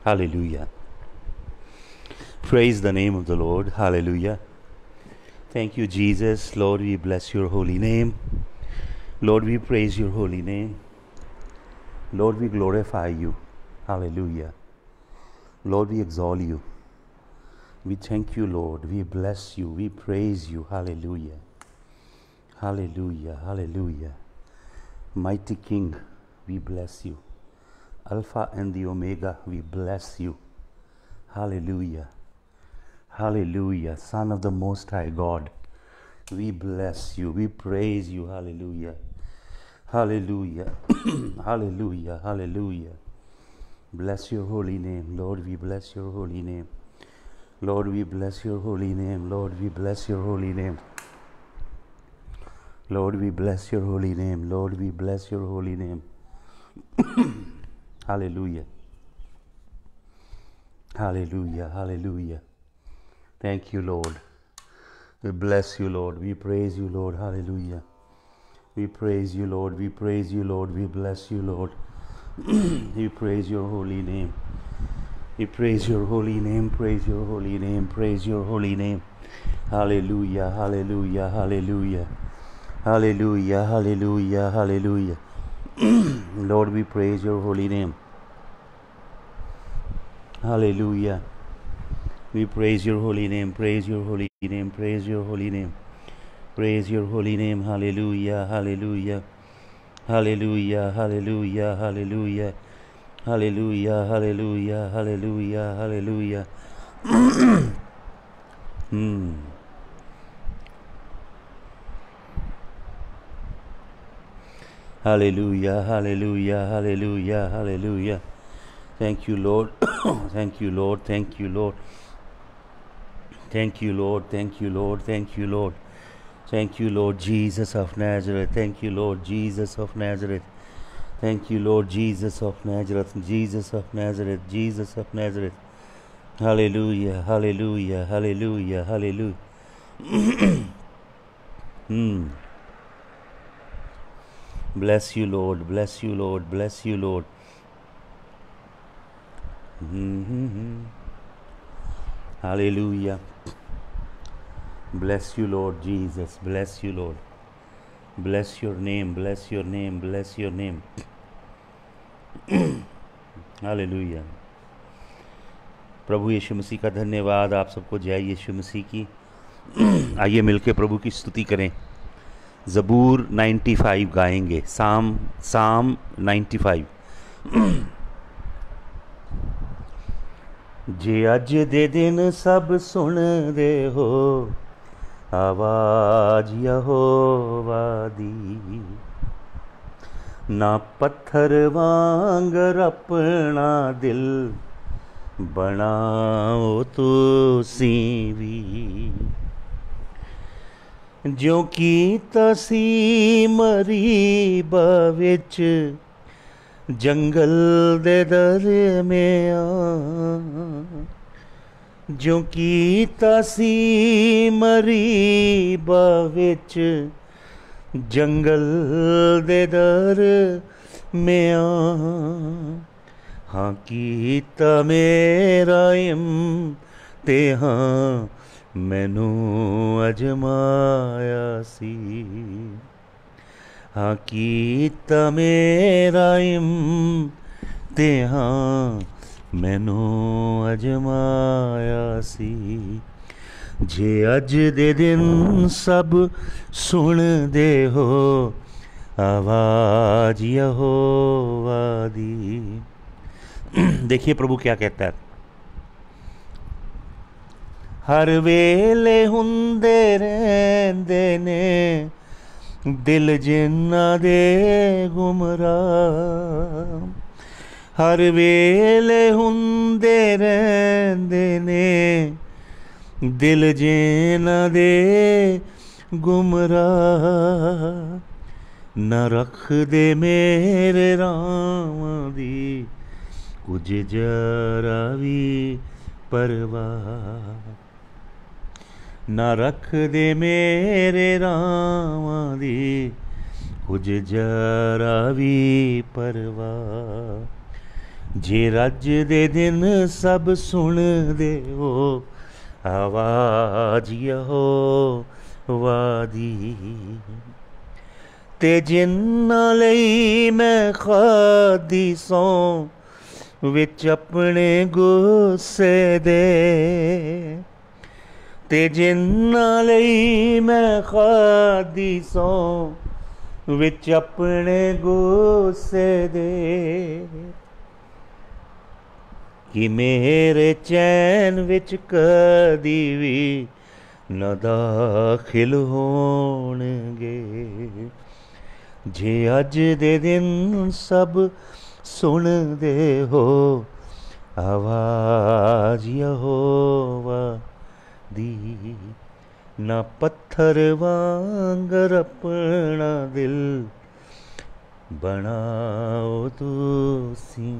Hallelujah. Praise the name of the Lord. Hallelujah. Thank you, Jesus. Lord, we bless your holy name. Lord, we praise your holy name. Lord, we glorify you. Hallelujah. Lord, we exalt you. We thank you, Lord. We bless you. We praise you. Hallelujah. Hallelujah. Hallelujah. Mighty King, we bless you. Alpha and the Omega, we bless you. Hallelujah. Hallelujah. Son of the Most High God, we bless you. We praise you. Hallelujah. Hallelujah. Hallelujah. Hallelujah. Bless your holy name. Lord, we bless your holy name. Lord, we bless your holy name. Lord, we bless your holy name. Lord, we bless your holy name. Lord, we bless your holy name. Hallelujah. Hallelujah. Hallelujah. Thank you, Lord. We bless you, Lord. We praise you, Lord. Hallelujah. We praise you, Lord. We praise you, Lord. We bless you, Lord. We praise your holy name. We praise your holy name. Praise your holy name. Praise your holy name. Hallelujah. Hallelujah. Hallelujah. Hallelujah. Hallelujah. Hallelujah. Lord, we praise your holy name. Hallelujah. We praise your holy name. Praise your holy name. Praise your holy name. Praise your holy name. Hallelujah. Hallelujah. Hallelujah. Hallelujah. Hallelujah. Hallelujah. Hallelujah. Hallelujah. Hallelujah. Hallelujah. Hallelujah. Hallelujah. Hallelujah. Thank you, Lord. Thank you, Lord. Thank you, Lord. Thank you, Lord. Thank you, Lord. Thank you, Lord. Thank you, Lord Jesus of Nazareth. Thank you, Lord Jesus of Nazareth. Thank you, Lord Jesus of Nazareth. Jesus of Nazareth. Jesus of Nazareth. Hallelujah. Hallelujah. Hallelujah. Hallelujah. Bless you, Lord. Bless you, Lord. Bless you, Lord. Hallelujah. Bless you, Lord Jesus. Bless you, Lord. Bless your name. Bless your name. Bless your name. हालेलुया। प्रभु यीशु मसीह का धन्यवाद। आप सबको जय यीशु मसीह की। आइए मिलके प्रभु की स्तुति करें। ज़बूर 95 गाएंगे। साम 95। जे अज दे दिन सब सुन दे हो आवाज यहोवा दी, ना पत्थर वांगर अपना दिल बनाओ तो सीवी, ज्यों की तसी मरी बविच जंगल दे दरमियां, ज्यों की तसी मरी बविच जंगल दे दरमियां, हाँ कीता मेरा इम्तिहान मैनू अजमाया सी, हाँ कीता मेरा इम्तिहान मैनू अजमाया सी, जे अज दे दिन सब सुन दे हो आवाज यहोवा दी। देखिए प्रभु क्या कहता है। हर वेले हुंदे रहंदे ने दिल जिन्ना दे गुमराह, हर वेले हुंदे रहंदे ने दिल जिन्ना दे गुमराह, न रख दे मेरे राम दी कुछ जरा भी परवाह, न रख दे मेरे राम दी कुछ जरा भी परवाह, जे रज दे दिन सब सुन दे हो आवाज यहोवा दी, ते जिन्ना लई मैं खादी सौं विच अपने गुस्से दे, ते जिन्ना लई मैं खादी सौं विच अपने गुस्से दे, कि मेरे चैन विच कदी भी न दाखिल होणगे, जे अज दे दिन सब सुन दे हो आवाज यहोवा दी, ना पत्थर वांगर अपना दिल बनाओ तुसी।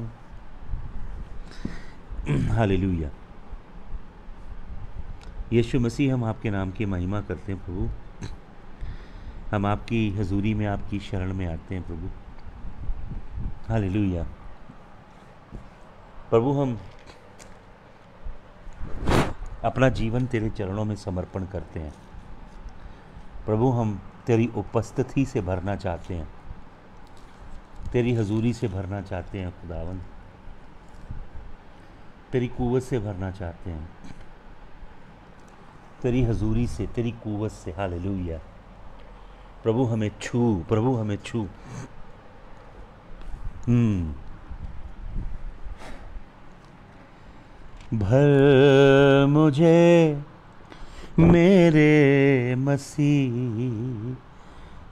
हालेलुया। यीशु मसीह, हम आपके नाम की महिमा करते हैं प्रभु, हम आपकी हजूरी में, आपकी शरण में आते हैं प्रभु। हालेलुया। प्रभु, हम अपना जीवन तेरे चरणों में समर्पण करते हैं प्रभु। हम तेरी उपस्थिति से भरना चाहते हैं, तेरी हजूरी से भरना चाहते हैं खुदावन, तेरी कुव्वत से भरना चाहते हैं, तेरी हजूरी से, तेरी कुव्वत से। हालेलुया। प्रभु हमें छू, प्रभु हमें छू। भर मुझे मेरे मसीह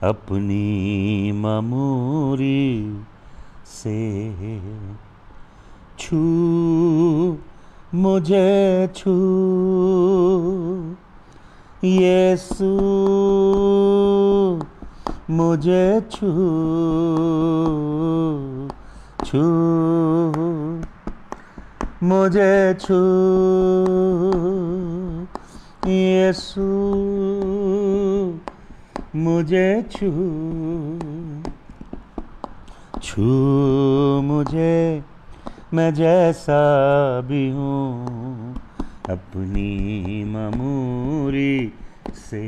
अपनी मामूरी से, छू मुझे छू यीशु, मुझे छू छू मुझे छू यीशु, मुझे छू छू मुझे, मैं जैसा भी हूँ अपनी मामूरी से,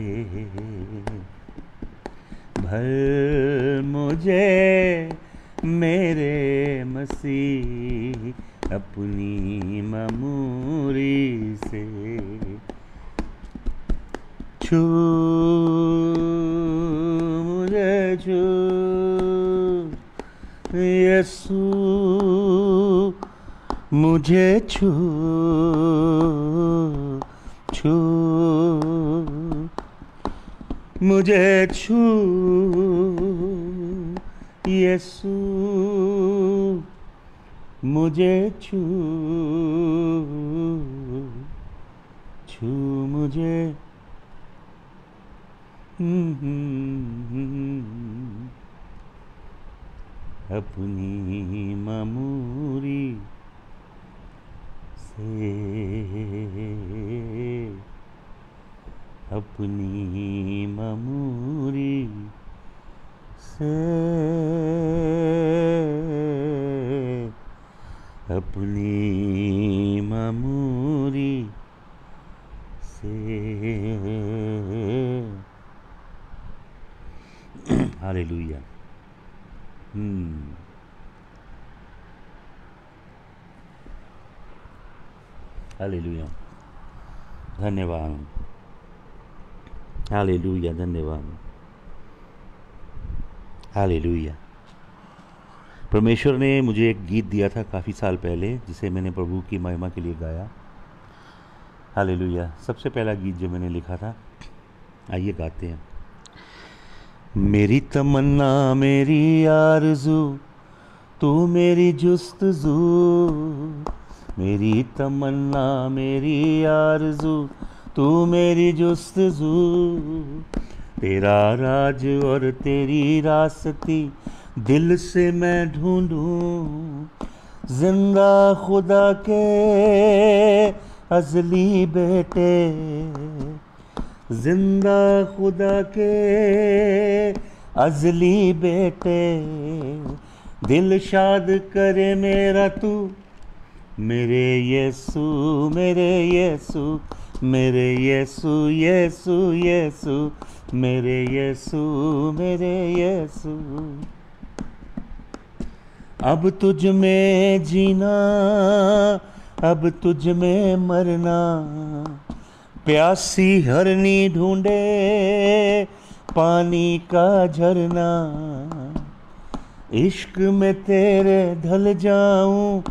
भर मुझे मेरे मसीह अपनी मामूरी से, छू मुझे छू यीशु, मुझे छू छू मुझे छू यीशु, मुझे छू छू मुझे अपनी मामूरी से, अपनी मामूरी से, अपनी मामूरी से। हालेलुया। हालेलुया। धन्यवाद। हालेलुया। धन्यवाद। हालेलुया। परमेश्वर ने मुझे एक गीत दिया था काफ़ी साल पहले, जिसे मैंने प्रभु की महिमा के लिए गाया। हालेलुया। सबसे पहला गीत जो मैंने लिखा था, आइए गाते हैं। मेरी तमन्ना मेरी आरज़ू तू मेरी जुस्तजू, मेरी तमन्ना मेरी आरज़ू तू मेरी जुस्तजू, तेरा राज और तेरी रास्ती दिल से मैं ढूंढूं, जिंदा खुदा के अज़ली बेटे, जिंदा खुदा के अज़ली बेटे, दिल शाद करे मेरा तू, मेरे यीशु, मेरे यीशु, मेरे यीशु, यीशु, यीशु, मेरे यीशु, मेरे यीशु। अब तुझ में जीना, अब तुझ में मरना, प्यासी हरनी ढूंढे पानी का झरना। इश्क में तेरे ढल जाऊं,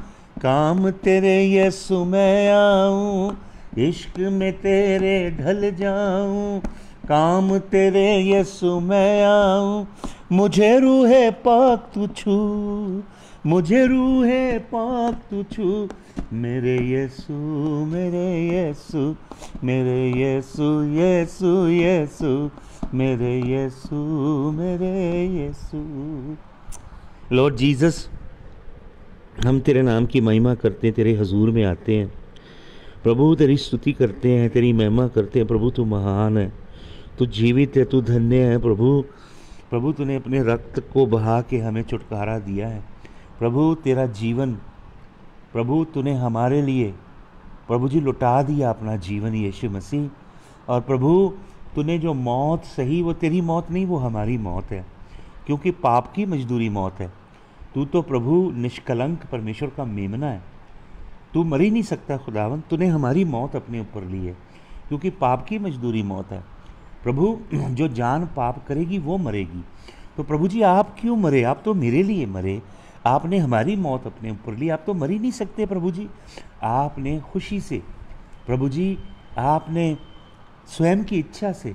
काम तेरे यीशु मैं आऊं। इश्क में तेरे ढल जाऊं, काम तेरे यीशु मैं आऊं। मुझे रूहे पाक तू छू, मुझे रूहे पाक तू छू, मेरे यीशु, मेरे यीशु, मेरे यीशु, यीशु, यीशु, मेरे यीशु, मेरे यीशु। लॉर्ड जीसस, हम तेरे नाम की महिमा करते हैं, तेरे हजूर में आते हैं प्रभु, तेरी स्तुति करते हैं, तेरी महिमा करते हैं प्रभु। तू महान है, तू जीवित है, तू धन्य है प्रभु। प्रभु तूने अपने रक्त को बहा के हमें छुटकारा दिया है प्रभु। तेरा जीवन प्रभु तूने हमारे लिए प्रभु जी लुटा दिया अपना जीवन यीशु मसीह। और प्रभु तूने जो मौत सही, वो तेरी मौत नहीं, वो हमारी मौत है, क्योंकि पाप की मजदूरी मौत है। तू तो प्रभु निष्कलंक परमेश्वर का मेमना है, तू मर ही नहीं सकता खुदावन। तूने हमारी मौत अपने ऊपर ली है, क्योंकि पाप की मजदूरी मौत है प्रभु। जो जान पाप करेगी वो मरेगी। तो प्रभु जी आप क्यों मरे? आप तो मेरे लिए मरे, आपने हमारी मौत अपने ऊपर ली। आप तो मर ही नहीं सकते प्रभु जी। आपने खुशी से प्रभु जी, आपने स्वयं की इच्छा से,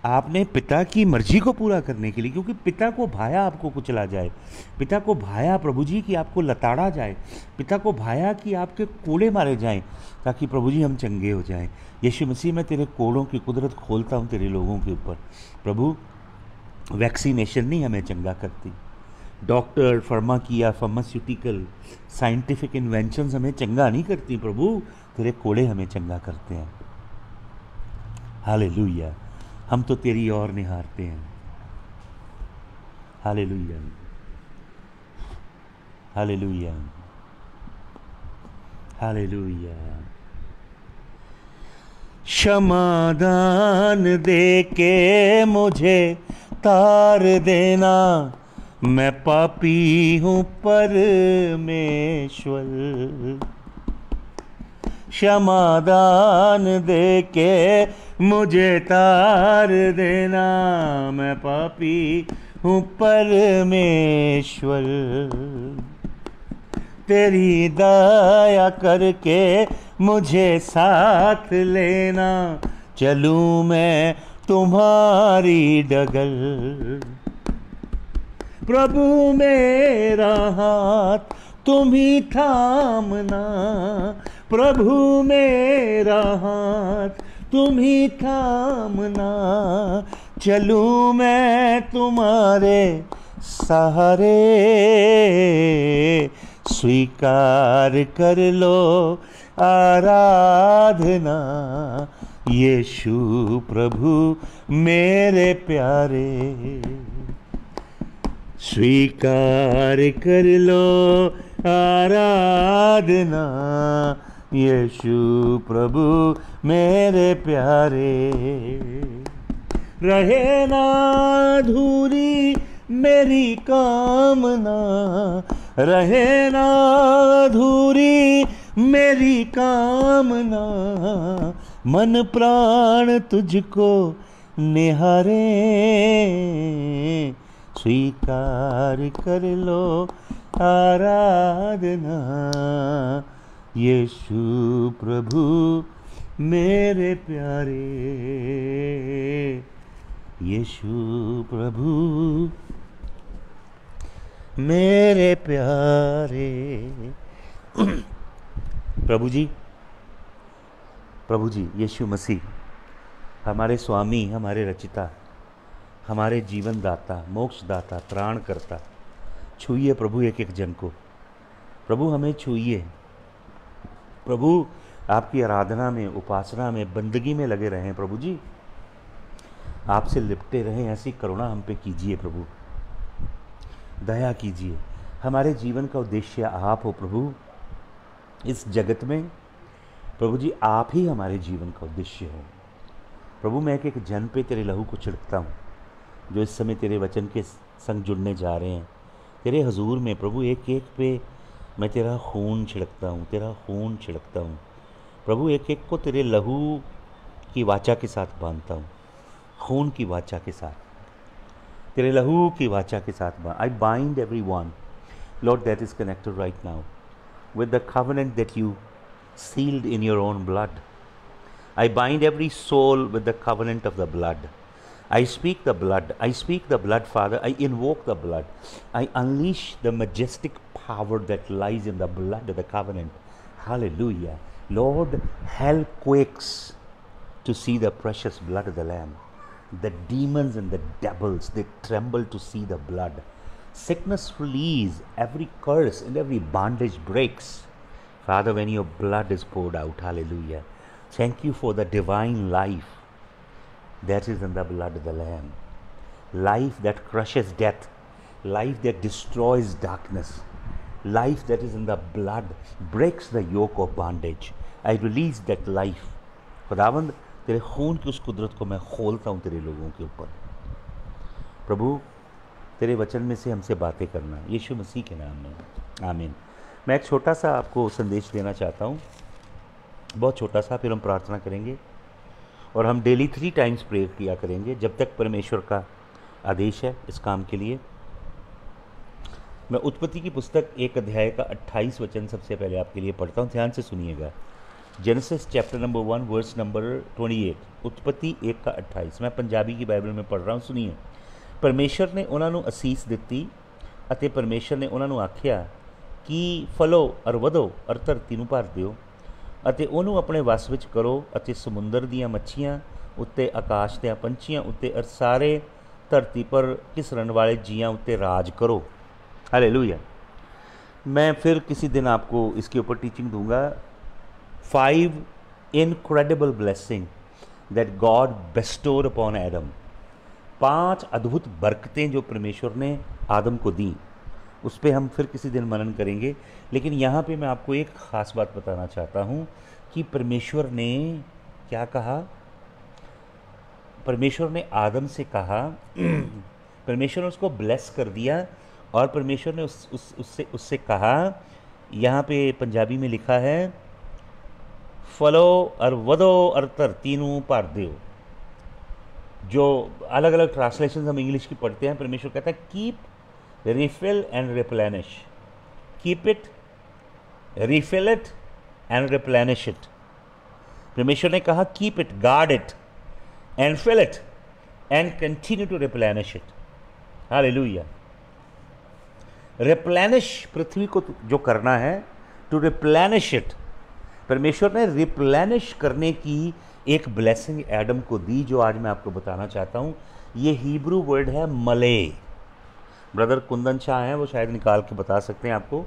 आपने पिता की मर्जी को पूरा करने के लिए, क्योंकि पिता को भाया आपको कुचला जाए, पिता को भाया प्रभु जी कि आपको लताड़ा जाए, पिता को भाया कि आपके कोड़े मारे जाएं, ताकि प्रभु जी हम चंगे हो जाएं। यीशु मसीह, मैं तेरे कोड़ों की कुदरत खोलता हूँ तेरे लोगों के ऊपर प्रभु। वैक्सीनेशन नहीं हमें चंगा करती, डॉक्टर फार्मास्यूटिकल साइंटिफिक इन्वेंशंस हमें चंगा नहीं करती प्रभु, तेरे कोड़े हमें चंगा करते हैं। हालेलुया, हम तो तेरी ओर निहारते हैं। हालेलुया, हालेलुया, हालेलुया। क्षमादान दे के मुझे तार देना, मैं पापी हूँ परमेश्वर। क्षमादान दे के मुझे तार देना, मैं पापी हूँ परमेश्वर। तेरी दया करके मुझे साथ लेना, चलूँ मैं तुम्हारी डगर। प्रभु मेरा हाथ तुम ही थामना, प्रभु मेरा हाथ तुम ही थामना, चलूँ मैं तुम्हारे सहारे। स्वीकार कर लो आराधना, यीशु प्रभु मेरे प्यारे। स्वीकार कर लो आराधना, यीशु प्रभु मेरे प्यारे। रहे ना अधूरी मेरी कामना, रहे ना अधूरी मेरी कामना, मन प्राण तुझको निहारे। स्वीकार कर लो आराधना, यीशु प्रभु मेरे प्यारे। यीशु प्रभु मेरे प्यारे। प्रभु जी, प्रभु जी, यीशु मसीह हमारे स्वामी, हमारे रचिता, हमारे जीवन दाता, मोक्ष दाता, त्राण करता, छूइए प्रभु एक एक जन को। प्रभु हमें छूइए प्रभु, आपकी आराधना में, उपासना में, बंदगी में लगे रहें प्रभु जी, आपसे लिपटे रहें। ऐसी करुणा हम पे कीजिए प्रभु, दया कीजिए। हमारे जीवन का उद्देश्य आप हो प्रभु। इस जगत में प्रभु जी आप ही हमारे जीवन का उद्देश्य हो। प्रभु मैं एक एक जन पे तेरे लहू को छिड़कता हूँ जो इस समय तेरे वचन के संग जुड़ने जा रहे हैं। तेरे हजूर में प्रभु एक एक पे मैं तेरा खून छिड़कता हूँ, तेरा खून छिड़कता हूँ प्रभु। एक एक को तेरे लहू की वाचा के साथ बांधता हूँ, खून की वाचा के साथ, तेरे लहू की वाचा के साथ I bind every one Lord that is connected right now with the covenant that you sealed in your own blood. I bind every soul with the covenant of the blood. I speak the blood. I speak the blood, Father. I invoke the blood. I unleash the majestic power that lies in the blood of the covenant. Hallelujah. Lord, hell quakes to see the precious blood of the Lamb. The demons and the devils, they tremble to see the blood. Sickness flees, every curse and every bondage breaks, Father, when your blood is poured out. Hallelujah. Thank you for the divine life that is in the blood of the Lamb. Life that crushes death, life that destroys darkness, life that is in the blood breaks the yoke of bondage. I release that life. खुदावंद तेरे खून की उस कुदरत को मैं खोलता हूँ तेरे लोगों के ऊपर। प्रभु तेरे वचन में से हमसे बातें करना, यीशु मसीह के नाम में, आमीन। मैं एक छोटा सा आपको संदेश देना चाहता हूँ, बहुत छोटा सा, फिर हम प्रार्थना करेंगे और हम डेली 3 टाइम्स प्रे किया करेंगे जब तक परमेश्वर का आदेश है इस काम के लिए। मैं उत्पत्ति की पुस्तक 1 अध्याय का 28 वचन सबसे पहले आपके लिए पढ़ता हूँ, ध्यान से सुनिएगा। Genesis chapter number 1 verse number 28, उत्पत्ति 1 का 28। मैं पंजाबी की बाइबल में पढ़ रहा हूँ, सुनिए। परमेश्वर ने उन्होंने असीस दिती ਅਤੇ परमेश्वर ने उन्होंने आख्या कि फलो और वधो और धरती ਨੂੰ ਭਰ ਦਿਓ ਅਤੇ ਉਹਨੂੰ ਆਪਣੇ ਵਸ ਵਿੱਚ ਕਰੋ ਅਤੇ ਸਮੁੰਦਰ ਦੀਆਂ ਮੱਛੀਆਂ ਉੱਤੇ, ਆਕਾਸ਼ ਦੇ ਪੰਛੀਆਂ ਉੱਤੇ और सारे धरती पर घिसरन वाले जीਆਂ ਉੱਤੇ राज करो। हालेलुया। मैं फिर किसी दिन आपको इसके ऊपर टीचिंग दूंगा। 5 incredible blessing that God bestow upon Adam. 5 अद्भुत बरकतें जो परमेश्वर ने आदम को दी, उस पर हम फिर किसी दिन मनन करेंगे। लेकिन यहाँ पे मैं आपको एक ख़ास बात बताना चाहता हूँ कि परमेश्वर ने क्या कहा। परमेश्वर ने आदम से कहा, परमेश्वर ने उसको ब्लेस कर दिया और परमेश्वर ने उससे कहा, यहाँ पे पंजाबी में लिखा है फलो और वधो और धरती नूं भर दिओ। जो अलग अलग ट्रांसलेशन हम इंग्लिश की पढ़ते हैं, परमेश्वर कहता है keep, refill and replenish. Keep it, refill it and replenish it. परमेश्वर ने कहा keep it, guard it and fill it and continue to replenish it. हालेलुया। रिप्लेनिश, पृथ्वी को जो करना है, टू रिप्लेनिश इट। परमेश्वर ने रिप्लेनिश करने की एक ब्लेसिंग एडम को दी जो आज मैं आपको बताना चाहता हूँ। ये हिब्रू वर्ड है मले। ब्रदर कुंदन शाह हैं, वो शायद निकाल के बता सकते हैं आपको।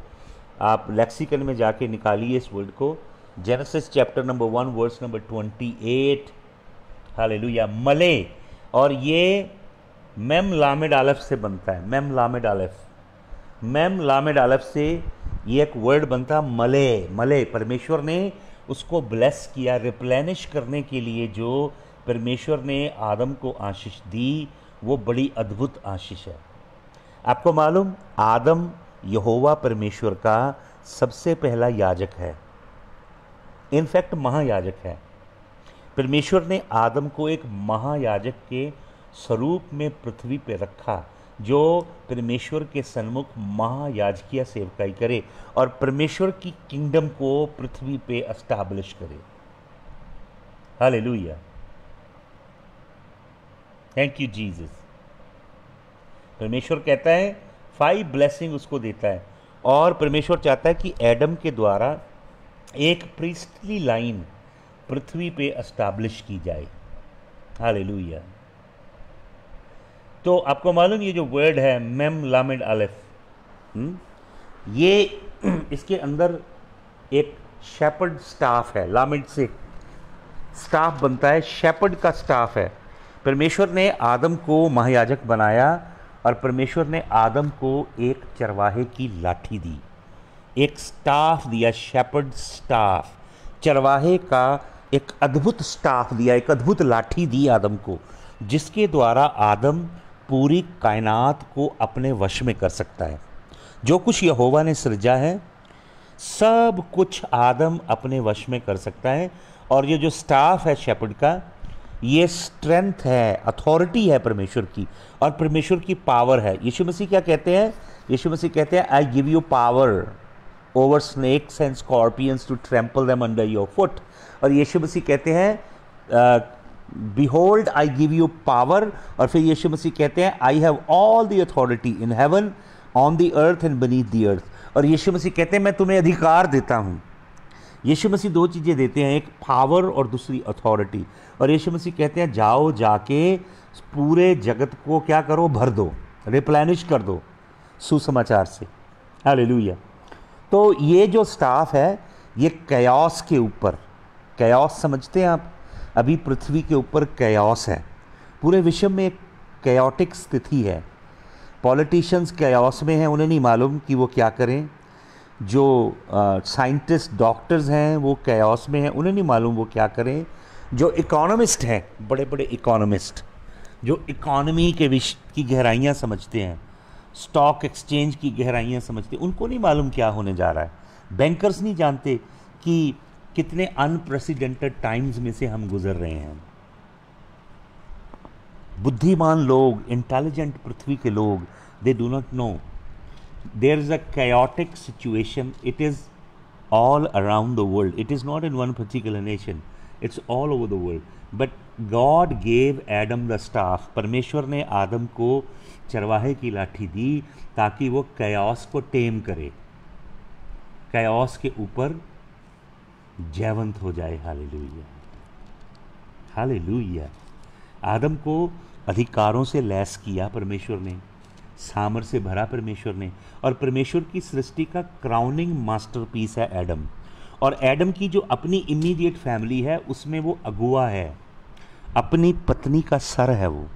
आप लेक्सिकन में जाके निकालिए इस वर्ड को। Genesis chapter number 1 verse number 28। Hallelujah. मले, और ये मेम लामेड आलफ से बनता है। मेम लामेड आलफ, मेम लामेड आलफ से ये एक वर्ड बनता मले। मले, परमेश्वर ने उसको ब्लेस किया रिप्लेनिश करने के लिए। जो परमेश्वर ने आदम को आशीष दी वो बड़ी अद्भुत आशीष है। आपको मालूम, आदम यहोवा परमेश्वर का सबसे पहला याजक है, इनफैक्ट महायाजक है। परमेश्वर ने आदम को एक महायाजक के स्वरूप में पृथ्वी पे रखा जो परमेश्वर के सन्मुख महायाजकीय सेवकाई करे और परमेश्वर की किंगडम को पृथ्वी पे एस्टैब्लिश करे। हालेलुया। Thank you Jesus. परमेश्वर कहता है 5 ब्लेसिंग उसको देता है और परमेश्वर चाहता है कि एडम के द्वारा एक प्रीस्टली लाइन पृथ्वी पे एस्टैब्लिश की जाए। हालेलुया। तो आपको मालूम ये जो वर्ड है मेम लामेड अलेफ, ये इसके अंदर एक शेपर्ड स्टाफ है। लामेड से स्टाफ बनता है, शेपर्ड का स्टाफ है। परमेश्वर ने आदम को महायाजक बनाया और परमेश्वर ने आदम को एक चरवाहे की लाठी दी, एक स्टाफ दिया, शेपर्ड स्टाफ, चरवाहे का एक अद्भुत स्टाफ दिया, एक अद्भुत लाठी दी आदम को, जिसके द्वारा आदम पूरी कायनात को अपने वश में कर सकता है। जो कुछ यहोवा ने सृजा है सब कुछ आदम अपने वश में कर सकता है। और ये जो स्टाफ है शेपर्ड का, ये स्ट्रेंथ है, अथॉरिटी है परमेश्वर की, और परमेश्वर की पावर है। यीशु मसीह क्या कहते हैं? यीशु मसीह कहते हैं, I give you power over snakes and scorpions to trample them under your foot. और यीशु मसीह कहते हैं, behold I give you power. और फिर यीशु मसीह कहते हैं, I have all the authority in heaven, on the earth and beneath the earth. और यीशु मसीह कहते हैं, मैं तुम्हें अधिकार देता हूँ। यीशु मसीह दो चीज़ें देते हैं, एक पावर और दूसरी अथॉरिटी। और यीशु मसीह कहते हैं, जाओ जाके पूरे जगत को क्या करो? भर दो, रिप्लेनिश कर दो सुसमाचार से। हालेलुया। तो ये जो स्टाफ है ये कयास के ऊपर, कयास समझते हैं आप? अभी पृथ्वी के ऊपर कयास है, पूरे विश्व में एक कयाटिक स्थिति है। पॉलिटिशियंस कयास में हैं, उन्हें नहीं मालूम कि वो क्या करें। जो साइंटिस्ट डॉक्टर्स हैं वो कयास में हैं, उन्हें नहीं मालूम वो क्या करें। जो इकोनॉमिस्ट हैं, बड़े बड़े इकोनॉमिस्ट जो इकॉनमी के विषय की गहराइयाँ समझते हैं, स्टॉक एक्सचेंज की गहराइयाँ समझते हैं, उनको नहीं मालूम क्या होने जा रहा है। बैंकर्स नहीं जानते कि कितने अनप्रेसिडेंटेड टाइम्स में से हम गुजर रहे हैं। बुद्धिमान लोग, इंटेलिजेंट पृथ्वी के लोग, they do not know there is a chaotic situation. It is all around the world. It is not in one particular nation. It's all over the world. But God gave Adam the staff. परमेश्वर ने आदम को चरवाहे की लाठी दी ताकि वो कयास को टेम करे, कयास के ऊपर जयवंत हो जाए। Hallelujah, hallelujah. आदम को अधिकारों से लैस किया परमेश्वर ने, सामर्थ से भरा परमेश्वर ने। और परमेश्वर की सृष्टि का क्राउनिंग मास्टरपीस है एडम। और एडम की जो अपनी इमीडिएट फैमिली है उसमें वो अगुआ है, अपनी पत्नी का सर है वो।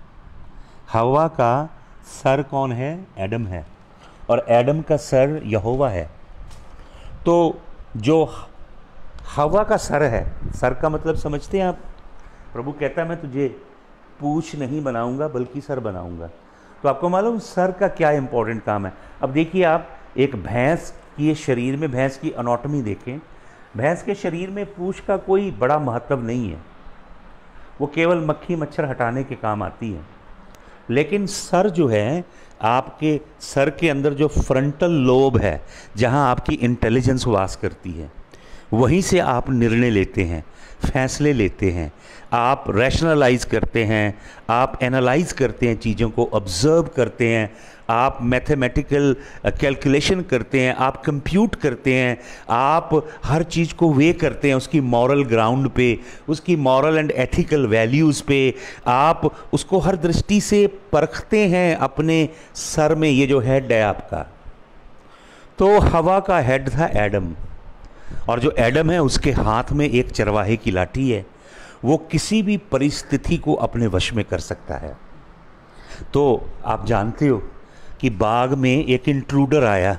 हवा का सर कौन है? एडम है। और एडम का सर यहोवा है। तो जो हवा का सर है, सर का मतलब समझते हैं आप? प्रभु कहता है, मैं तुझे पूंछ नहीं बनाऊंगा बल्कि सर बनाऊंगा। तो आपको मालूम सर का क्या इंपॉर्टेंट काम है? अब देखिए, आप एक भैंस के शरीर में, भैंस की एनाटॉमी देखें, भैंस के शरीर में पूंछ का कोई बड़ा महत्व नहीं है, वो केवल मक्खी मच्छर हटाने के काम आती है। लेकिन सर जो है, आपके सर के अंदर जो फ्रंटल लोब है, जहां आपकी इंटेलिजेंस वास करती है, वहीं से आप निर्णय लेते हैं, फैसले लेते हैं, आप रैशनलाइज करते हैं, आप एनालाइज करते हैं, चीज़ों को ऑब्जर्व करते हैं, आप मैथमेटिकल कैलकुलेशन करते हैं, आप कंप्यूट करते हैं, आप हर चीज़ को वे करते हैं उसकी मॉरल ग्राउंड पे, उसकी मॉरल एंड एथिकल वैल्यूज़ पे, आप उसको हर दृष्टि से परखते हैं अपने सर में। ये जो हेड है आपका, तो हवा का हेड था एडम, और जो एडम है उसके हाथ में एक चरवाहे की लाठी है। वो किसी भी परिस्थिति को अपने वश में कर सकता है। तो आप जानते हो कि बाग में एक इंट्रूडर आया।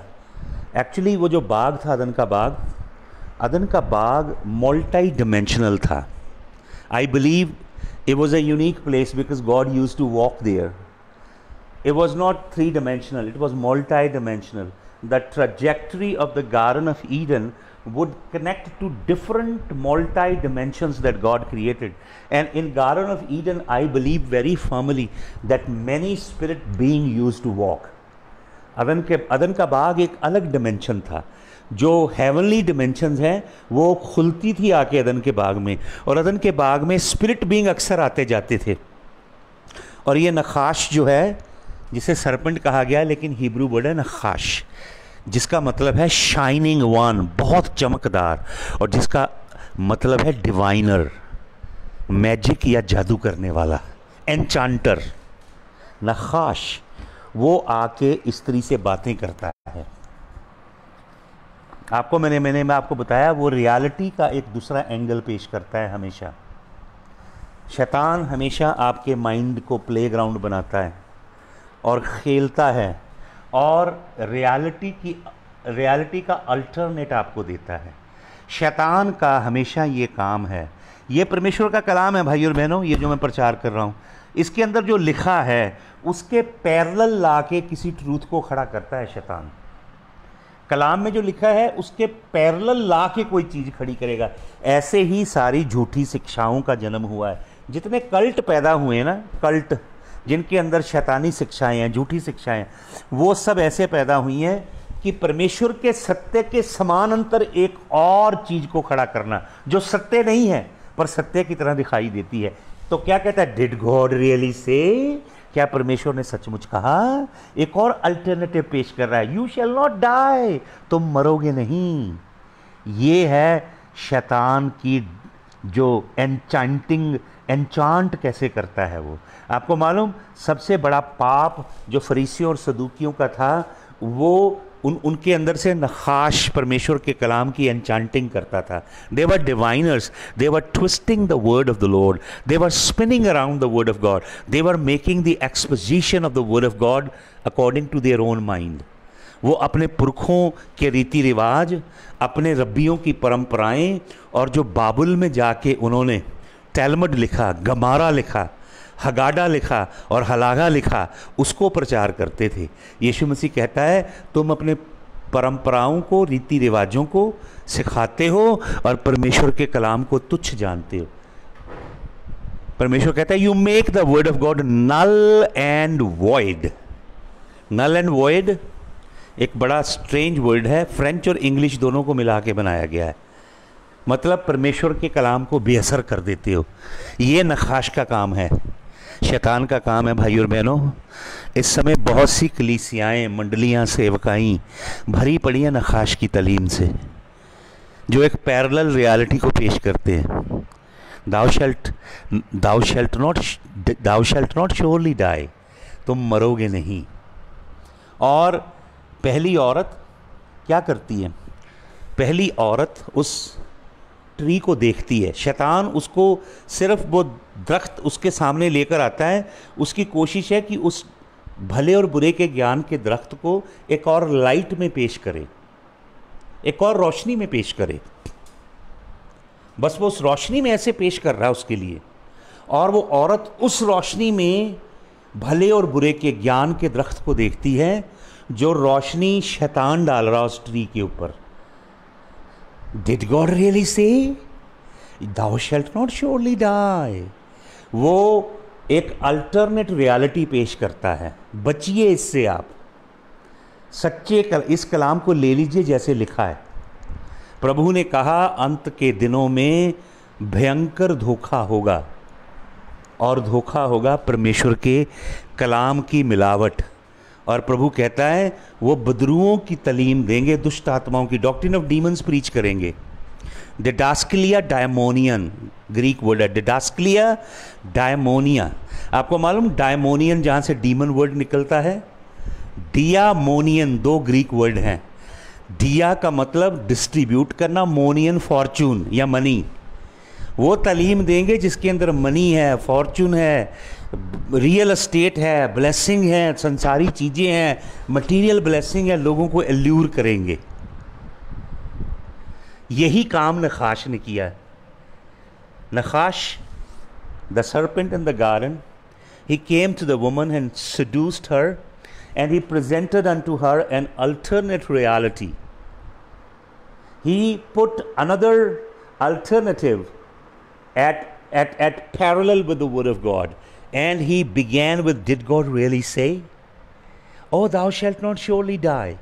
एक्चुअली वो जो बाग था, अदन का बाग मल्टी डिमेंशनल था। I believe it was a unique place because God used to walk there. It was not three-dimensional, it was multi-dimensional. The trajectory of the Garden of Eden would connect to different multi-dimensions that God created. And in Garden of Eden, I believe very firmly that many spirit beings used to walk. अदन का बाग एक अलग dimension था। जो heavenly dimensions हैं वो खुलती थी आके अदन के बाग में, और अदन के बाग में स्पिरिट बीइंग अक्सर आते जाते थे। और ये नखाश जो है, जिसे सरपेंट कहा गया, लेकिन हिब्रू वर्ड है नखाश, जिसका मतलब है शाइनिंग वन, बहुत चमकदार, और जिसका मतलब है डिवाइनर, मैजिक या जादू करने वाला, एनचांटर। नखाश वो आके स्त्री से बातें करता है। आपको मैं आपको बताया, वो रियलिटी का एक दूसरा एंगल पेश करता है हमेशा। शैतान हमेशा आपके माइंड को प्लेग्राउंड बनाता है। और खेलता है और रियलिटी का अल्टरनेट आपको देता है। शैतान का हमेशा ये काम है। ये परमेश्वर का कलाम है भाई और बहनों, ये जो मैं प्रचार कर रहा हूँ, इसके अंदर जो लिखा है उसके पैरेलल ला के किसी ट्रूथ को खड़ा करता है शैतान। कलाम में जो लिखा है उसके पैरेलल ला के कोई चीज़ खड़ी करेगा। ऐसे ही सारी झूठी शिक्षाओं का जन्म हुआ है। जितने कल्ट पैदा हुए हैं ना, कल्ट जिनके अंदर शैतानी शिक्षाएं हैं, झूठी शिक्षाएं, वो सब ऐसे पैदा हुई हैं कि परमेश्वर के सत्य के समानांतर एक और चीज़ को खड़ा करना जो सत्य नहीं है पर सत्य की तरह दिखाई देती है। तो क्या कहता है, डिड गॉड रियली से, क्या परमेश्वर ने सचमुच कहा? एक और अल्टरनेटिव पेश कर रहा है, यू शैल नॉट डाई, तुम मरोगे नहीं। ये है शैतान की जो एनचांट कैसे करता है वो। आपको मालूम, सबसे बड़ा पाप जो फरीसियों और सदूकियों का था, वो उनके अंदर से नखाश परमेश्वर के कलाम की एनचांटिंग करता था। They were diviners, they were twisting the word of the Lord, they were spinning around the word of God, they were making the exposition of the word of God according to their own mind. वो अपने पुरखों के रीति रिवाज, अपने रब्बियों की परंपराएं, और जो बाबुल में जाके उन्होंने टैलमड लिखा, गमारा लिखा, हगाडा लिखा और हलागा लिखा, उसको प्रचार करते थे। यीशु मसीह कहता है, तुम अपने परंपराओं को, रीति रिवाजों को सिखाते हो और परमेश्वर के कलाम को तुच्छ जानते हो। परमेश्वर कहता है, you make the word of God null and void. Null and void एक बड़ा स्ट्रेंज वर्ड है, फ्रेंच और इंग्लिश दोनों को मिला के बनाया गया है। मतलब परमेश्वर के कलाम को बेअसर कर देते हो। ये नखाश का काम है, शैतान का काम है भाई और बहनों। इस समय बहुत सी कलीसियाएँ, मंडलियाँ, सेवकाई भरी पड़ी हैं नखाश की तलीम से, जो एक पैरेलल रियलिटी को पेश करते हैं। दाउ शल्ट नॉट श्योरली डाई, तुम मरोगे नहीं। और पहली औरत क्या करती है? पहली औरत उस ट्री को देखती है। शैतान उसको सिर्फ वो दरख्त उसके सामने लेकर आता है। उसकी कोशिश है कि उस भले और बुरे के ज्ञान के दरख्त को एक और लाइट में पेश करे, एक और रोशनी में पेश करे। बस वो उस रोशनी में ऐसे पेश कर रहा है उसके लिए, और वो औरत उस रोशनी में भले और बुरे के ज्ञान के दरख्त को देखती है जो रोशनी शैतान डाल रहा उस ट्री के ऊपर। Did God really say, Thou shalt not surely die? वो एक अल्टरनेट रियलिटी पेश करता है। बचिए इससे आप। सच्चे इस कलाम को ले लीजिए जैसे लिखा है। प्रभु ने कहा, अंत के दिनों में भयंकर धोखा होगा, और धोखा होगा परमेश्वर के कलाम की मिलावट। और प्रभु कहता है, वो बदरुओं की तलीम देंगे, दुष्ट आत्माओं की, डॉक्ट्रिन ऑफ डीमंस प्रीच करेंगे। डिडास्कलिया डायमोनियन ग्रीक वर्ड है, डिडास्कलिया डायमोनिया। आपको मालूम डायमोनियन जहाँ से डीमन वर्ड निकलता है, डियामोनियन दो ग्रीक वर्ड हैं। डिया का मतलब डिस्ट्रीब्यूट करना, मोनियन फॉर्चून या मनी। वो तालीम देंगे जिसके अंदर मनी है, फॉर्चून है, रियल एस्टेट है, ब्लेसिंग है, संसारी चीज़ें हैं, मटेरियल ब्लेसिंग है, लोगों को एल्यूर करेंगे। यही काम नखाश ने किया है। नखाश, the serpent in the garden, he came to the woman and seduced her, and he presented unto her an alternate reality. He put another alternative at parallel with the word of God, and he began with, did God really say, oh, thou shalt not surely die?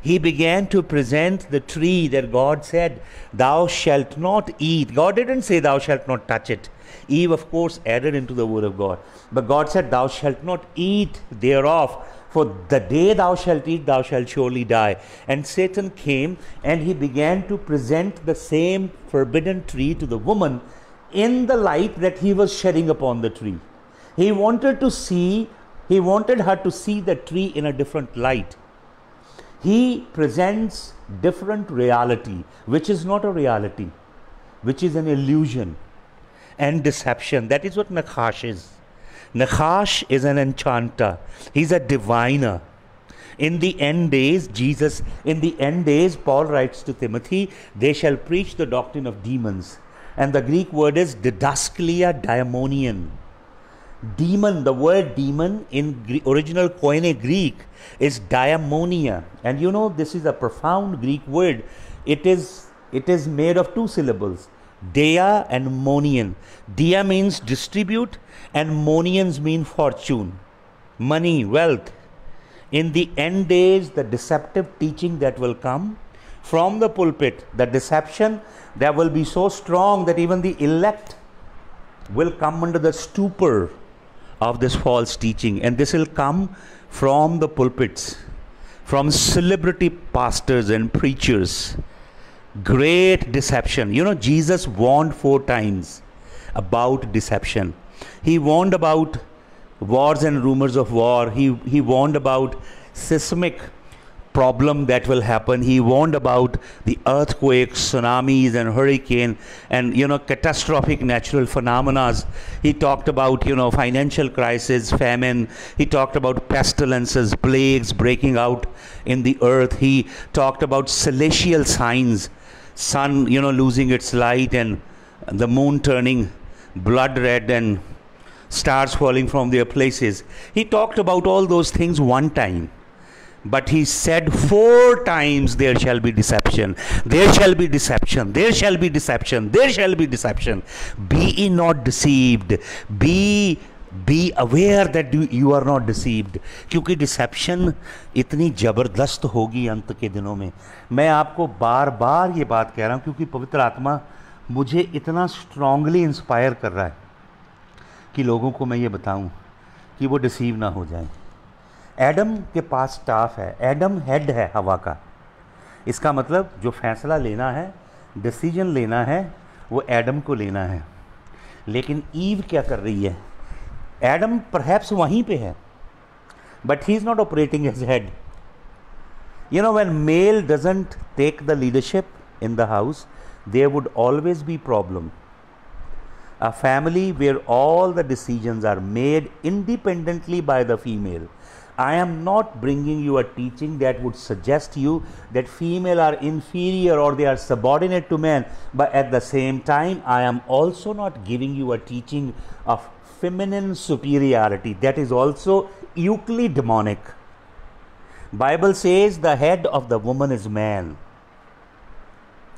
He began to present the tree that God said, thou shalt not eat. God didn't say thou shalt not touch it. Eve, of course, added into the word of God. But God said, thou shalt not eat thereof, for the day thou shalt eat, thou shalt surely die. And Satan came and he began to present the same forbidden tree to the woman in the light that he was shedding upon the tree. He wanted her to see the tree in a different light. He presents different reality, which is not a reality, which is an illusion and deception. That is what Nakhash is. Nachash is an enchanter. He's a diviner. In the end days, Paul writes to Timothy, they shall preach the doctrine of demons. And the Greek word is didaskalia daimonian. Demon, the word demon in original Koine Greek is daimonia. And you know, this is a profound Greek word. It is made of two syllables, Dea and monian. Dea means distribute and monians mean fortune, money, wealth. In the end days, the deceptive teaching that will come from the pulpit, the deception that will be so strong that even the elect will come under the stupor of this false teaching. And this will come from the pulpits, from celebrity pastors and preachers. Great deception. You know, Jesus warned 4 times about deception. He warned about wars and rumors of war. He warned about seismic problem that will happen. He warned about the earthquakes, tsunamis and hurricane and, you know, catastrophic natural phenomena. He talked about, you know, financial crisis, famine. He talked about pestilences, plagues breaking out in the earth. He talked about celestial signs, sun, you know, losing its light and the moon turning blood red and stars falling from their places. He talked about all those things one time. But he said 4 times, there shall be deception, there shall be deception, there shall be deception, there shall be deception. Be ye not deceived. Be aware that you are not deceived. क्योंकि dissipation इतनी ज़बरदस्त होगी अंत के दिनों में. मैं आपको बार बार ये बात कह रहा हूँ क्योंकि पवित्र आत्मा मुझे इतना स्ट्रांगली इंस्पायर कर रहा है कि लोगों को मैं ये बताऊँ कि वो डिसीव ना हो जाएं. एडम के पास स्टाफ है. एडम हेड है हवा का. इसका मतलब जो फैसला लेना है, डिसीजन लेना है, वो एडम को लेना है. लेकिन ईव क्या कर रही है? एडम परहैप्स वहीं पे है, but he is not operating as head. You know, when male doesn't take the leadership in the house, there would always be problem. A family where all the decisions are made independently by the female. I am not bringing you a teaching that would suggest you that female are inferior or they are subordinate to men, but at the same time I am also not giving you a teaching of feminine superiority. That is also equally demonic. Bible says the head of the woman is man.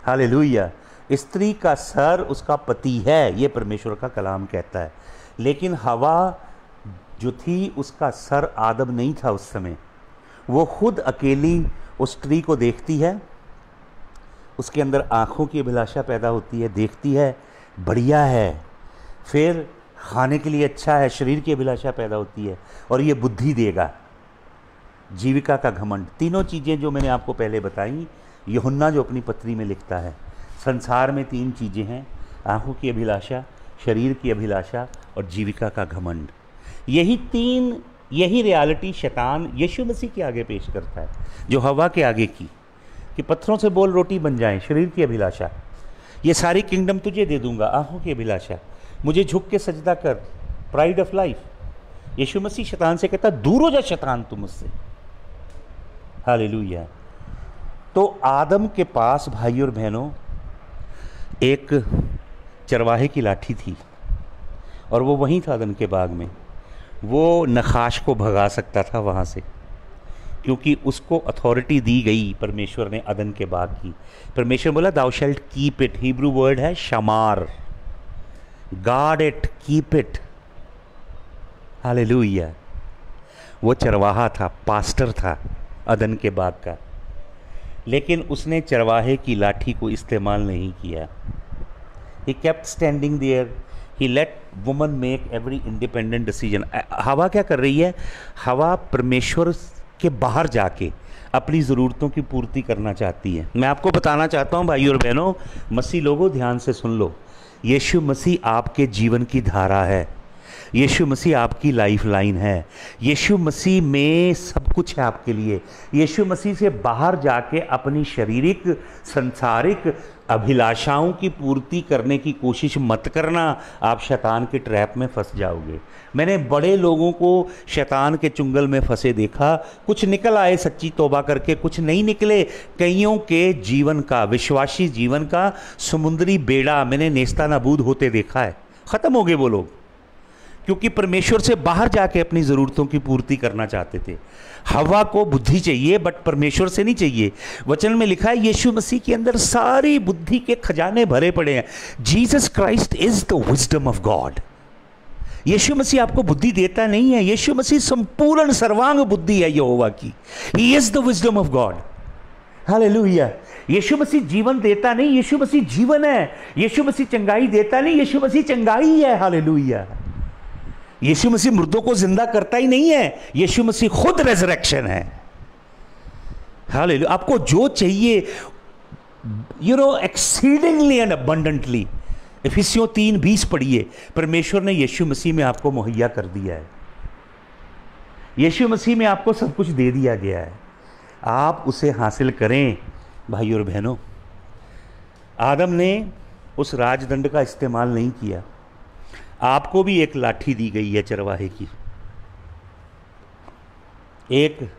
Hallelujah. स्त्री का sir उसका पति है, ये परमेश्वर का कलाम कहता है. लेकिन हवा जो थी, उसका सर आदम नहीं था उस समय. वो खुद अकेली उस स्त्री को देखती है, उसके अंदर आँखों की अभिलाषा पैदा होती है, देखती है बढ़िया है, फिर खाने के लिए अच्छा है, शरीर की अभिलाषा पैदा होती है और ये बुद्धि देगा, जीविका का घमंड. तीनों चीज़ें जो मैंने आपको पहले बताई, यूहन्ना जो अपनी पत्री में लिखता है, संसार में 3 चीज़ें हैं, आँखों की अभिलाषा, शरीर की अभिलाषा और जीविका का घमंड. यही रियलिटी शैतान यीशु मसीह के आगे पेश करता है, जो हवा के आगे की कि पत्थरों से बोल रोटी बन जाए. शरीर की अभिलाषा, ये सारी किंगडम तुझे दे दूंगा. आँखों की अभिलाषा, मुझे झुक के सजदा कर, प्राइड ऑफ लाइफ. यीशु मसीह शैतान से कहता, दूर हो जा शैतान तुम मुझसे. हालेलुया. तो आदम के पास, भाई और बहनों, एक चरवाहे की लाठी थी और वो वहीं था अदन के बाग में. वो नखाश को भगा सकता था वहाँ से, क्योंकि उसको अथॉरिटी दी गई परमेश्वर ने अदन के बाग की. परमेश्वर बोला दाउ शैल्ट कीप इट. हिब्रू वर्ड है शमार. Guard it, keep it. Hallelujah. वो चरवाहा था, पास्टर था अदन के बाग का, लेकिन उसने चरवाहे की लाठी को इस्तेमाल नहीं किया. He kept standing there. He let woman make every independent decision. हवा क्या कर रही है? हवा परमेश्वर के बाहर जाके अपनी ज़रूरतों की पूर्ति करना चाहती है. मैं आपको बताना चाहता हूँ भाई और बहनों, मसीह लोगों, ध्यान से सुन लो. यीशु मसीह आपके जीवन की धारा है. यीशु मसीह आपकी लाइफ लाइन है। यीशु मसीह में सब कुछ है आपके लिए। यीशु मसीह से बाहर जाके अपनी शारीरिक संसारिक अभिलाषाओं की पूर्ति करने की कोशिश मत करना, आप शैतान के ट्रैप में फंस जाओगे। मैंने बड़े लोगों को शैतान के चुंगल में फंसे देखा, कुछ निकल आए सच्ची तौबा करके, कुछ नहीं निकले। कईयों के जीवन का, विश्वासी जीवन का समुद्री बेड़ा मैंने नेस्ता नाबूद होते देखा है। ख़त्म हो गए वो लोग, क्योंकि परमेश्वर से बाहर जाके अपनी ज़रूरतों की पूर्ति करना चाहते थे। हवा को बुद्धि चाहिए बट परमेश्वर से नहीं चाहिए। वचन में लिखा है यीशु मसीह के अंदर सारी बुद्धि के खजाने भरे पड़े हैं। Jesus Christ is the wisdom of God. यीशु मसीह आपको बुद्धि देता नहीं है, यीशु मसीह संपूर्ण सर्वांग बुद्धि है यहोवा की। He is the wisdom of God. हालेलुया। यीशु मसीह जीवन देता नहीं, यीशु मसीह जीवन है। यीशु मसीह चंगाई देता नहीं, यीशु मसीह चंगाई है। हालेलुया। यीशु मसीह मुर्दों को जिंदा करता ही नहीं है, यीशु मसीह खुद रेजरेक्शन है। हालेलुया। आपको जो चाहिए एक्सीडिंगली एंड अबंडेंटली, इफिसियों 3:20 पढ़िए, परमेश्वर ने यीशु मसीह में आपको मुहैया कर दिया है। यीशु मसीह में आपको सब कुछ दे दिया गया है, आप उसे हासिल करें। भाई और बहनों, आदम ने उस राजदंड का इस्तेमाल नहीं किया। आपको भी एक लाठी दी गई है चरवाहे की, एक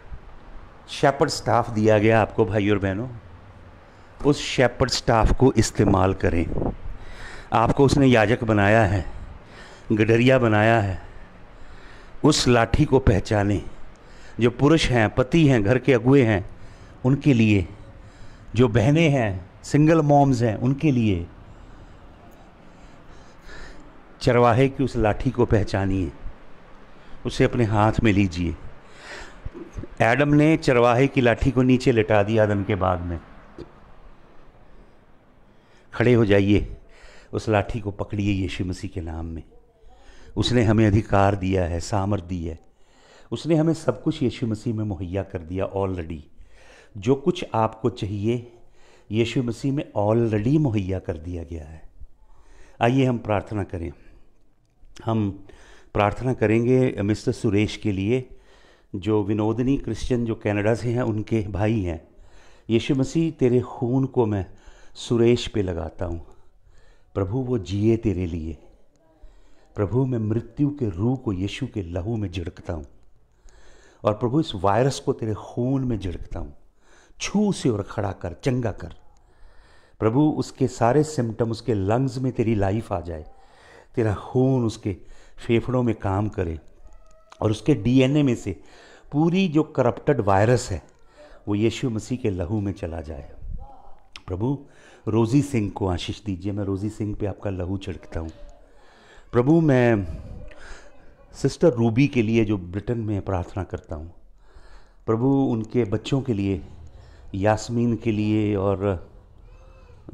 शेपर्ड स्टाफ दिया गया आपको। भाई और बहनों, उस शेपर्ड स्टाफ को इस्तेमाल करें। आपको उसने याजक बनाया है, गडरिया बनाया है। उस लाठी को पहचानें। जो पुरुष हैं, पति हैं, घर के अगुए हैं, उनके लिए, जो बहनें हैं, सिंगल मॉम्स हैं, उनके लिए चरवाहे की उस लाठी को पहचानिए, उसे अपने हाथ में लीजिए। एडम ने चरवाहे की लाठी को नीचे लिटा दिया आदम के बाग में। खड़े हो जाइए, उस लाठी को पकड़िए यीशु मसीह के नाम में। उसने हमें अधिकार दिया है, सामर्थ दी है। उसने हमें सब कुछ यीशु मसीह में मुहैया कर दिया ऑलरेडी। जो कुछ आपको चाहिए यीशु मसीह में ऑलरेडी मुहैया कर दिया गया है। आइए हम प्रार्थना करें। हम प्रार्थना करेंगे मिस्टर सुरेश के लिए, जो विनोदनी क्रिश्चियन जो कनाडा से हैं, उनके भाई हैं। यीशु मसीह, तेरे खून को मैं सुरेश पे लगाता हूँ। प्रभु, वो जिए तेरे लिए। प्रभु, मैं मृत्यु के रूह को यीशु के लहू में झिड़कता हूँ। और प्रभु, इस वायरस को तेरे खून में झिड़कता हूँ। छू से और खड़ा कर, चंगा कर। प्रभु, उसके सारे सिम्टम, उसके लंग्स में तेरी लाइफ आ जाए। तेरा खून उसके फेफड़ों में काम करे और उसके डीएनए में से पूरी जो करप्टेड वायरस है वो यीशु मसीह के लहू में चला जाए। प्रभु, रोज़ी सिंह को आशीष दीजिए। मैं रोज़ी सिंह पे आपका लहू छिड़कता हूँ। प्रभु, मैं सिस्टर रूबी के लिए जो ब्रिटेन में प्रार्थना करता हूँ। प्रभु, उनके बच्चों के लिए, यास्मीन के लिए, और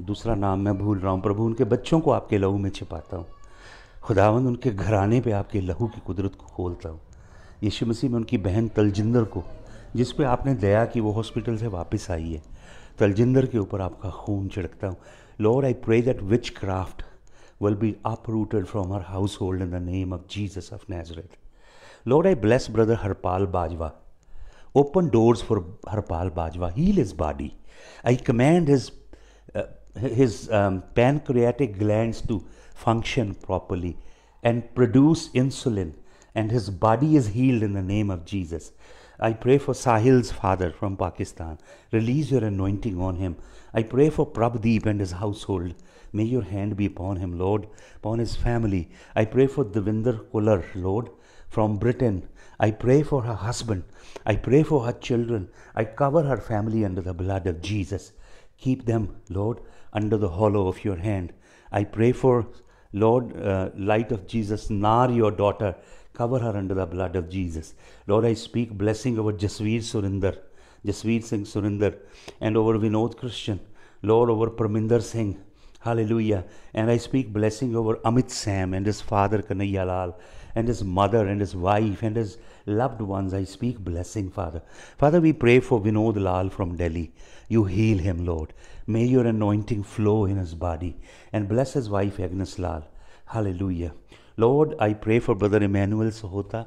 दूसरा नाम मैं भूल रहा हूँ। प्रभु, उनके बच्चों को आपके लहू में छिपाता हूँ। खुदावंद, उनके घराने पे आपके लहू की कुदरत को खोलता हूँ। यीशु मसीह में उनकी बहन तलजिंदर को, जिस पे आपने दया की, वो हॉस्पिटल से वापस आई है, तलजिंदर के ऊपर आपका खून छिड़कता हूँ। Lord, I pray that witchcraft will be uprooted from her household in the name of Jesus of Nazareth. Lord, I bless brother Harpal Bajwa. Open doors for Harpal Bajwa. Heal his body. I command his pancreatic glands to function properly and produce insulin, and his body is healed in the name of Jesus. I pray for Sahil's father from Pakistan. Release your anointing on him. I pray for Prabdeep and his household. May your hand be upon him, Lord, upon his family. I pray for Devinder Kular, Lord, from Britain. I pray for her husband. I pray for her children. I cover her family under the blood of Jesus. Keep them, Lord, under the hollow of your hand. I pray for, Lord, light of Jesus, Nar, your daughter. Cover her under the blood of Jesus. Lord, I speak blessing over Jasveer Singh Surinder, and over Vinod Christian. Lord, over Parminder Singh. Hallelujah. And I speak blessing over Amit Sam and his father Kanhaiya Lal, and his mother and his wife and his loved ones. I speak blessing, Father. Father, we pray for Vinod Lal from Delhi. You heal him, Lord. May your anointing flow in his body, and bless his wife Agnes Lal. Hallelujah. Lord, I pray for Brother Emmanuel Sahota.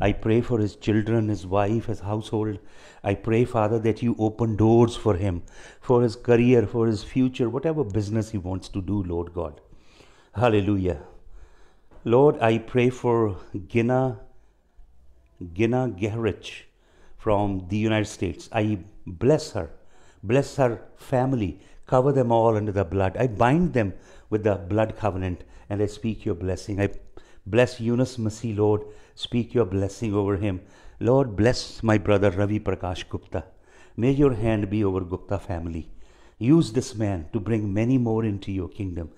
I pray for his children, his wife, his household. I pray, Father, that you open doors for him, for his career, for his future, whatever business he wants to do, Lord God. Hallelujah. Lord, I pray for Gina Gehrich from the United States. I bless her family, cover them all under the blood. I bind them with the blood covenant, and I speak your blessing. I bless Yunus Masih, Lord. Speak your blessing over him. Lord, bless my brother Ravi Prakash Gupta. May your hand be over Gupta family. Use this man to bring many more into your kingdom.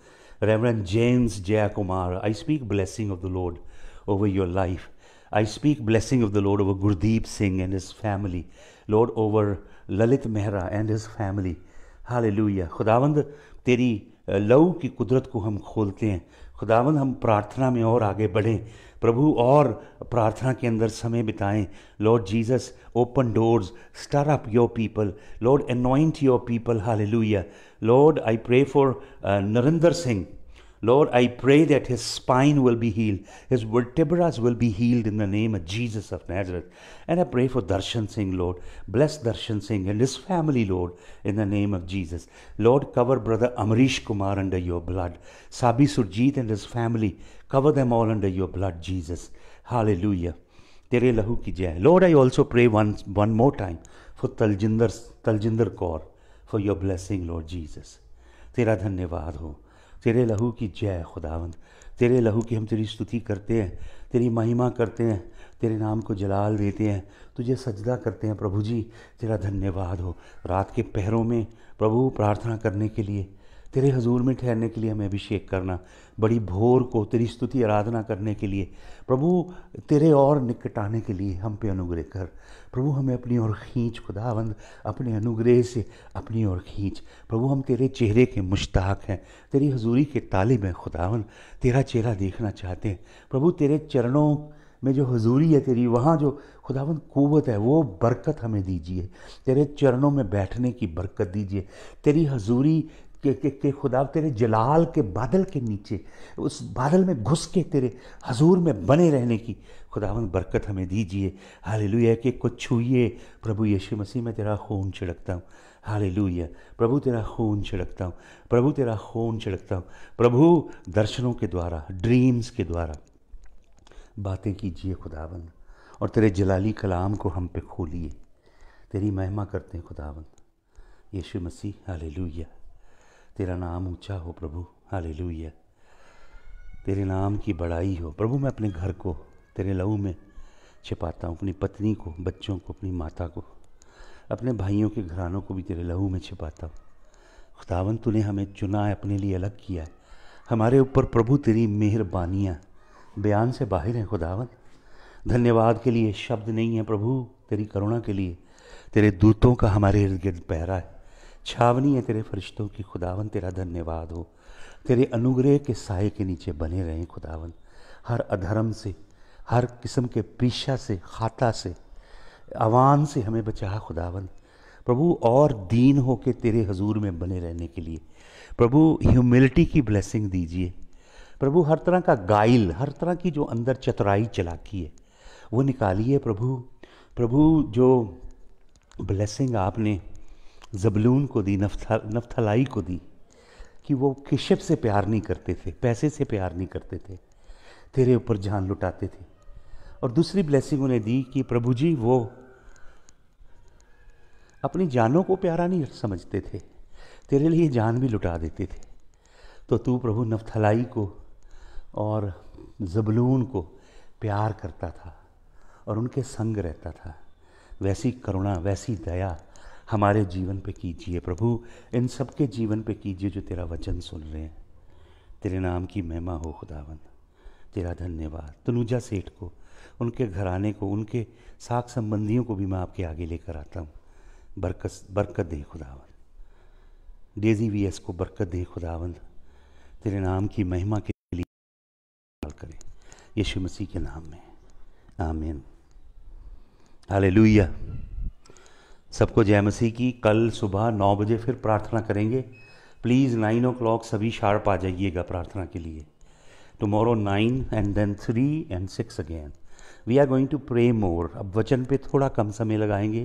Reverend James Jayakumar, I speak blessing of the Lord over your life. I speak blessing of the Lord over Gurdeep Singh and his family. Lord, over Lalit Mehra and his family. Hallelujah. खुदावंद तेरी लहू की कुदरत को हम खोलते हैं. खुदावंद हम प्रार्थना में और आगे बढ़ें. प्रभु और प्रार्थना के अंदर समय बिताएं. Lord Jesus, open doors, stir up your people. Lord, anoint your people. Hallelujah. Lord, I pray for Narinder Singh. Lord, I pray that his spine will be healed. His vertebrae will be healed in the name of Jesus of Nazareth. And I pray for Darshan Singh, Lord. Bless Darshan Singh and his family, Lord, in the name of Jesus. Lord, cover Brother Amrish Kumar under your blood. Sabi Surjit and his family, cover them all under your blood, Jesus. Hallelujah. Tere lahu ki jai. Lord, I also pray one more time for Taljinder Kaur, for your blessing, Lord Jesus. Tera dhanyavad ho. तेरे लहू की जय खुदावंद. तेरे लहू की हम तेरी स्तुति करते हैं, तेरी महिमा करते हैं, तेरे नाम को जलाल देते हैं, तुझे सजदा करते हैं. प्रभु जी, तेरा धन्यवाद हो. रात के पहरों में प्रभु प्रार्थना करने के लिए, तेरे हजूर में ठहरने के लिए हमें अभिषेक करना. बड़ी भोर को तेरी स्तुति आराधना करने के लिए प्रभु, तेरे और निकट आने के लिए हम पे अनुग्रह कर. प्रभु, हमें अपनी ओर खींच खुदावंद, अपने अनुग्रह से अपनी ओर खींच. प्रभु, हम तेरे चेहरे के मुश्ताक हैं, तेरी हजूरी के तालिब हैं खुदावंद. तेरा चेहरा देखना चाहते हैं प्रभु. तेरे चरणों में जो हजूरी है तेरी, वहाँ जो खुदावंद कुव्वत है, वो बरकत हमें दीजिए. तेरे चरणों में बैठने की बरकत दीजिए. तेरी हजूरी के खुदा, तेरे जलाल के बादल के नीचे, उस बादल में घुस के तेरे हजूर में बने रहने की खुदावंद बरकत हमें दीजिए. हालेलुया. कि कुछ छूइए प्रभु यीशु मसीह, मैं तेरा खून छिड़कता हूँ. हालेलुया. प्रभु, तेरा खून छिड़कता हूँ. प्रभु, तेरा खून छिड़कता हूँ. प्रभु, दर्शनों के द्वारा, ड्रीम्स के द्वारा बातें कीजिए खुदावंद, और तेरे जलाली कलाम को हम पे खोलिए. तेरी महिमा करते हैं खुदावंद यीशु मसीह. हालेलुया. तेरा नाम ऊंचा हो प्रभु. हालेलुया. तेरे नाम की बड़ाई हो प्रभु. मैं अपने घर को तेरे लहू में छिपाता हूँ, अपनी पत्नी को, बच्चों को, अपनी माता को, अपने भाइयों के घरानों को भी तेरे लहू में छिपाता हूँ. खुदावंद, तूने हमें चुना है, अपने लिए अलग किया है. हमारे ऊपर प्रभु तेरी मेहरबानियाँ बयान से बाहर हैं खुदावंद. धन्यवाद के लिए शब्द नहीं है प्रभु. तेरी करुणा के लिए तेरे दूतों का हमारे इर्द गिर्द पहरा है, छावनी है तेरे फरिश्तों की. खुदावंद, तेरा धन्यवाद हो. तेरे अनुग्रह के साए के नीचे बने रहें खुदावंद. हर अधर्म से, हर किस्म के पीछा से, खाता से, अवान से हमें बचा खुदावंद. प्रभु, और दीन हो के तेरे हजूर में बने रहने के लिए प्रभु ह्यूमिलिटी की ब्लेसिंग दीजिए. प्रभु, हर तरह का गाइल, हर तरह की जो अंदर चतुराई चालाकी है वो निकालिए प्रभु. प्रभु, जो ब्लेसिंग आपने ज़बलून को दी, नफ्थलाई को दी, कि वो किशब से प्यार नहीं करते थे, पैसे से प्यार नहीं करते थे, तेरे ऊपर जान लुटाते थे. और दूसरी ब्लेसिंग उन्हें दी कि प्रभु जी, वो अपनी जानों को प्यारा नहीं समझते थे, तेरे लिए जान भी लुटा देते थे. तो तू प्रभु नफ्थलाई को और ज़बलून को प्यार करता था और उनके संग रहता था. वैसी करुणा, वैसी दया हमारे जीवन पे कीजिए प्रभु. इन सब के जीवन पे कीजिए जो तेरा वचन सुन रहे हैं. तेरे नाम की महिमा हो खुदावंद. तेरा धन्यवाद. तनुजा सेठ को, उनके घराने को, उनके साक संबंधियों को भी मैं आपके आगे लेकर आता हूँ. बरकत दे खुदावंद. डेजी वीएस को बरकत दे खुदावंद. तेरे नाम की महिमा के लिए करें यीशु मसीह के नाम में. आमीन. हालेलुया. सबको जय मसीह की. कल सुबह 9 बजे फिर प्रार्थना करेंगे. प्लीज़ 9 o'clock सभी शार्प आ जाइएगा प्रार्थना के लिए. tomorrow 9 and then 3 and 6 again. We are going to pray more. अब वचन पे थोड़ा कम समय लगाएंगे,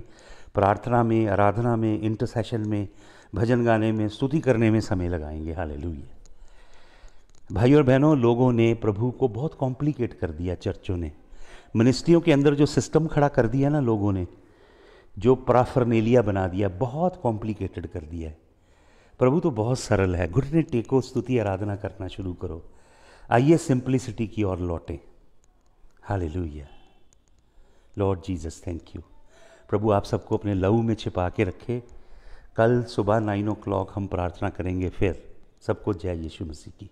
प्रार्थना में, आराधना में, इंटरसेशन में, भजन गाने में, स्तुति करने में समय लगाएंगे। हालेलुया। भाई और बहनों, लोगों ने प्रभु को बहुत कॉम्प्लिकेट कर दिया। चर्चों ने, मिनिस्ट्रियों के अंदर जो सिस्टम खड़ा कर दिया ना, लोगों ने जो प्राफरनेलिया बना दिया, बहुत कॉम्प्लिकेटेड कर दिया है। प्रभु तो बहुत सरल है। घुटने टेको, स्तुति आराधना करना शुरू करो। आइए सिंप्लिसिटी की ओर लौटें। हालेलुया। Lord Jesus, thank you. प्रभु आप सबको अपने लहू में छिपा के रखे। कल सुबह 9 o'clock हम प्रार्थना करेंगे फिर। सबको जय यीशु मसीह की।